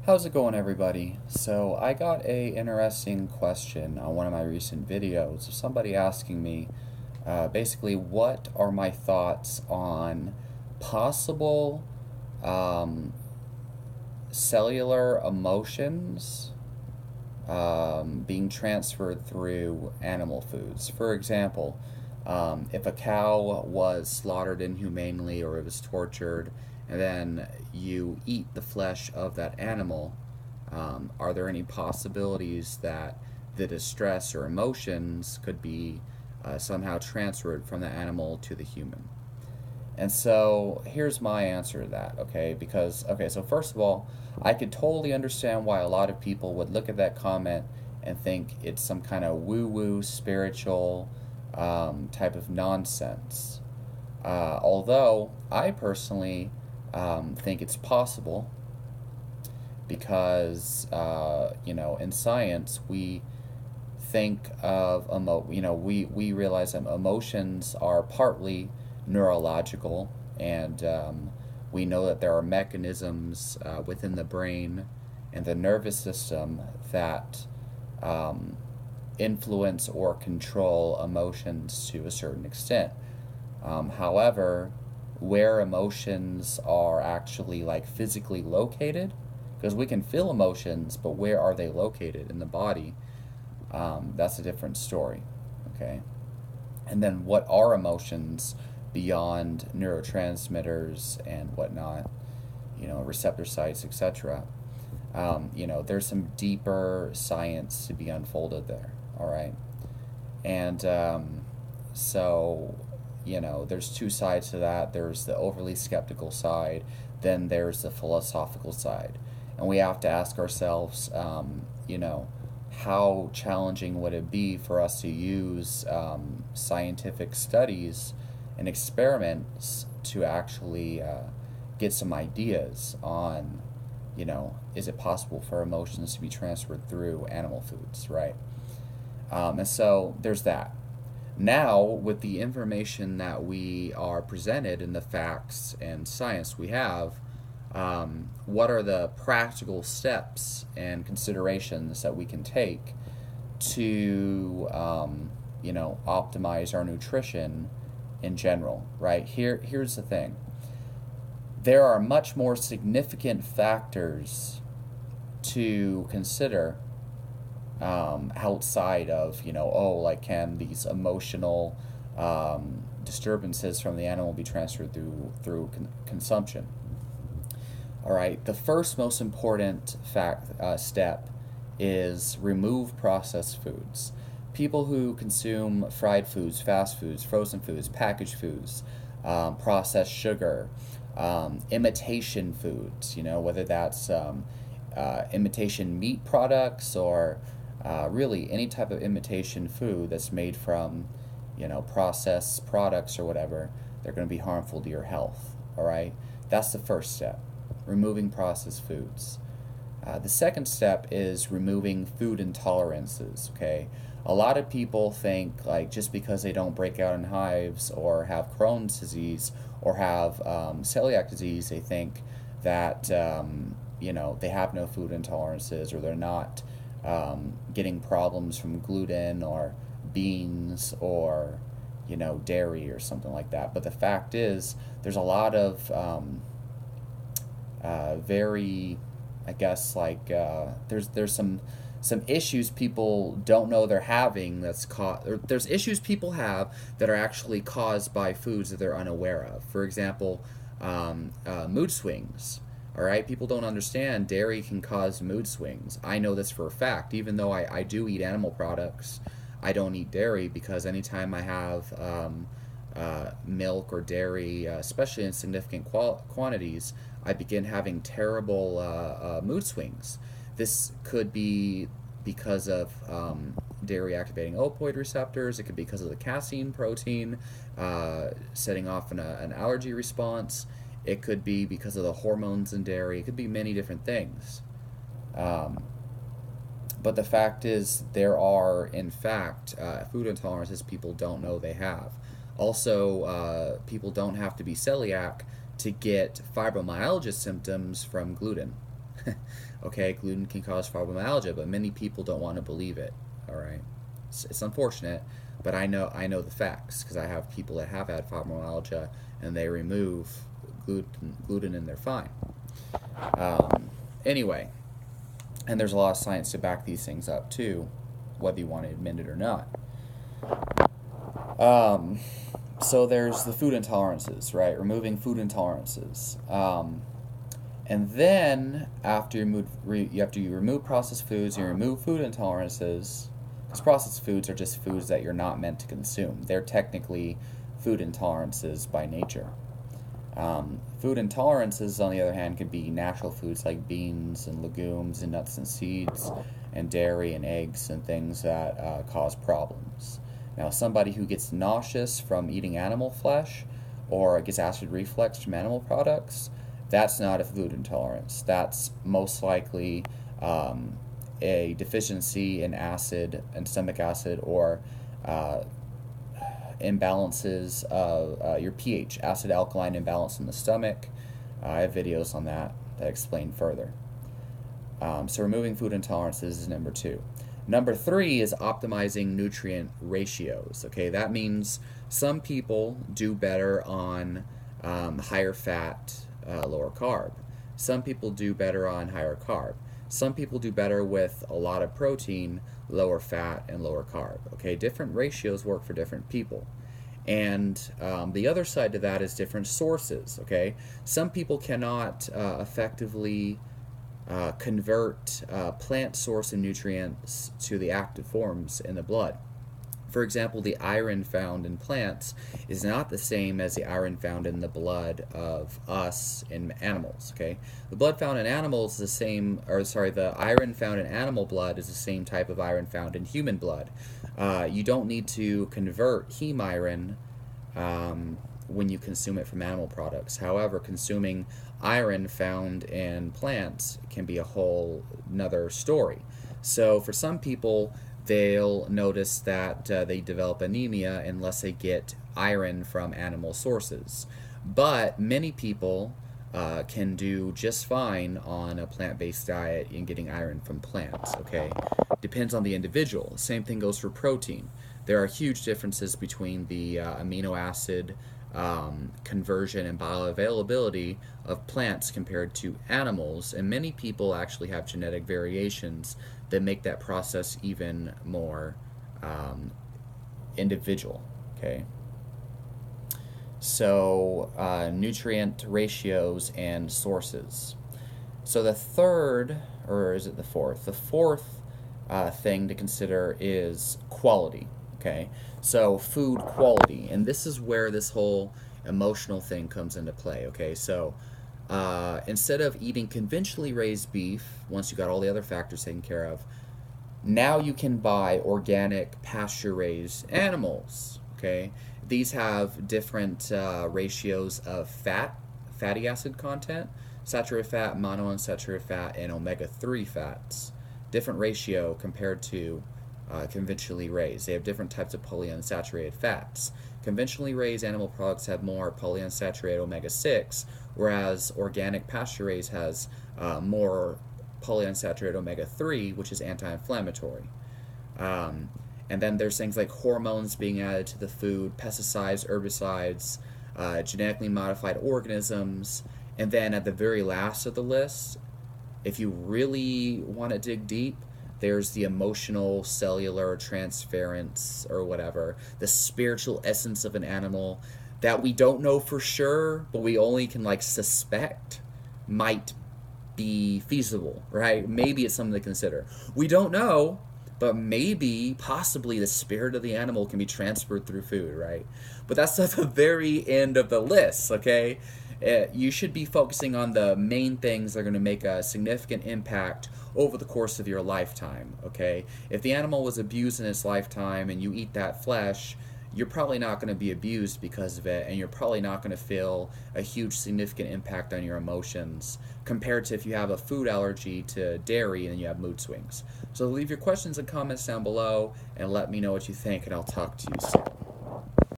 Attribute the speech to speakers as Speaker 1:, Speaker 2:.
Speaker 1: How's it going, everybody? So I got a interesting question on one of my recent videos of somebody asking me, basically, what are my thoughts on possible um, cellular emotions being transferred through animal foods. For example, if a cow was slaughtered inhumanely or it was tortured, and then you eat the flesh of that animal, are there any possibilities that the distress or emotions could be somehow transferred from the animal to the human? And so here's my answer to that, okay? Because, okay, so first of all, I could totally understand why a lot of people would look at that comment and think it's some kind of woo woo spiritual type of nonsense. Although I personally think it's possible because, in science, we think of we realize that emotions are partly neurological, and we know that there are mechanisms within the brain and the nervous system that um, influence or control emotions to a certain extent. However, where emotions are actually like physically located, because we can feel emotions, but where are they located in the body? That's a different story. Okay. And then what are emotions beyond neurotransmitters and whatnot, receptor sites, etc. There's some deeper science to be unfolded there. All right. And so, there's two sides to that. There's the overly skeptical side, then there's the philosophical side. And we have to ask ourselves, how challenging would it be for us to use scientific studies and experiments to actually get some ideas on, is it possible for emotions to be transferred through animal foods, right? And so there's that. Now, with the information that we are presented and the facts and science we have, what are the practical steps and considerations that we can take to, optimize our nutrition in general, right? Here's the thing. There are much more significant factors to consider outside of like can these emotional disturbances from the animal be transferred through consumption. All right, the first most important step is remove processed foods. People who consume fried foods, fast foods, frozen foods, packaged foods, processed sugar, imitation foods, whether that's imitation meat products or really any type of imitation food that's made from, processed products or whatever, they're going to be harmful to your health. All right, that's the first step, removing processed foods. The second step is removing food intolerances. Okay, a lot of people think like just because they don't break out in hives or have Crohn's disease or have celiac disease, they think that they have no food intolerances or they're not getting problems from gluten or beans or dairy or something like that. But the fact is, there's a lot of very, I guess, like there's some issues people don't know they're having there's issues people have that are actually caused by foods that they're unaware of. For example, mood swings. All right, people don't understand dairy can cause mood swings. I know this for a fact. Even though I do eat animal products, I don't eat dairy because anytime I have milk or dairy, especially in significant quantities, I begin having terrible mood swings. This could be because of dairy activating opioid receptors. It could be because of the casein protein setting off an allergy response. It could be because of the hormones in dairy. It could be many different things. Um, but the fact is, there are, in fact, food intolerances people don't know they have. Also, people don't have to be celiac to get fibromyalgia symptoms from gluten. Okay, gluten can cause fibromyalgia, but many people don't want to believe it. All right, it's unfortunate, but I know the facts because I have people that have had fibromyalgia and they remove gluten and they're fine. Anyway, and there's a lot of science to back these things up too, whether you want to admit it or not. So there's the food intolerances, right? Removing food intolerances. And then after you remove processed foods, you remove food intolerances, because processed foods are just foods that you're not meant to consume. They're technically food intolerances by nature. Food intolerances, on the other hand, could be natural foods like beans and legumes and nuts and seeds and dairy and eggs and things that cause problems. Now, somebody who gets nauseous from eating animal flesh or gets acid reflux from animal products, that's not a food intolerance. That's most likely a deficiency in acid and stomach acid or imbalances of your pH, acid alkaline imbalance in the stomach. I have videos on that explain further. So removing food intolerances is number 2. Number 3 is optimizing nutrient ratios. Okay, that means some people do better on higher fat, lower carb. Some people do better on higher carb. Some people do better with a lot of protein, lower fat, and lower carb. Okay, different ratios work for different people. And the other side to that is different sources. Okay, some people cannot effectively convert plant source of nutrients to the active forms in the blood. For example, the iron found in plants is not the same as the iron found in the blood of us in animals. Okay, the blood found in animals is the same, or sorry, the iron found in animal blood is the same type of iron found in human blood. You don't need to convert heme iron when you consume it from animal products. However, consuming iron found in plants can be a whole nother story. So for some people, they'll notice that they develop anemia unless they get iron from animal sources. But many people can do just fine on a plant-based diet and getting iron from plants, okay? Depends on the individual. Same thing goes for protein. There are huge differences between the amino acid conversion and bioavailability of plants compared to animals, and many people actually have genetic variations that make that process even more individual. Okay, so nutrient ratios and sources. So the third, or is it the fourth? The fourth thing to consider is quality. Okay, so food quality, and this is where this whole emotional thing comes into play. Okay, so instead of eating conventionally raised beef, once you got all the other factors taken care of, now you can buy organic pasture-raised animals. Okay, these have different ratios of fatty acid content, saturated fat, monounsaturated fat, and omega-3 fats. Different ratio compared to conventionally raised. They have different types of polyunsaturated fats. Conventionally raised animal products have more polyunsaturated omega-6, whereas organic pasture-raised has more polyunsaturated omega-3, which is anti-inflammatory. And then there's things like hormones being added to the food, pesticides, herbicides, genetically modified organisms, and then at the very last of the list, if you really want to dig deep, there's the emotional, cellular transference, or whatever, the spiritual essence of an animal that we don't know for sure, but we only can like suspect might be feasible, right? Maybe it's something to consider. We don't know, but maybe, possibly, the spirit of the animal can be transferred through food, right? But that's at the very end of the list, okay? You should be focusing on the main things that are going to make a significant impact over the course of your lifetime, okay? If the animal was abused in its lifetime and you eat that flesh, you're probably not going to be abused because of it, and you're probably not going to feel a huge significant impact on your emotions compared to if you have a food allergy to dairy and you have mood swings. So leave your questions and comments down below and let me know what you think, and I'll talk to you soon.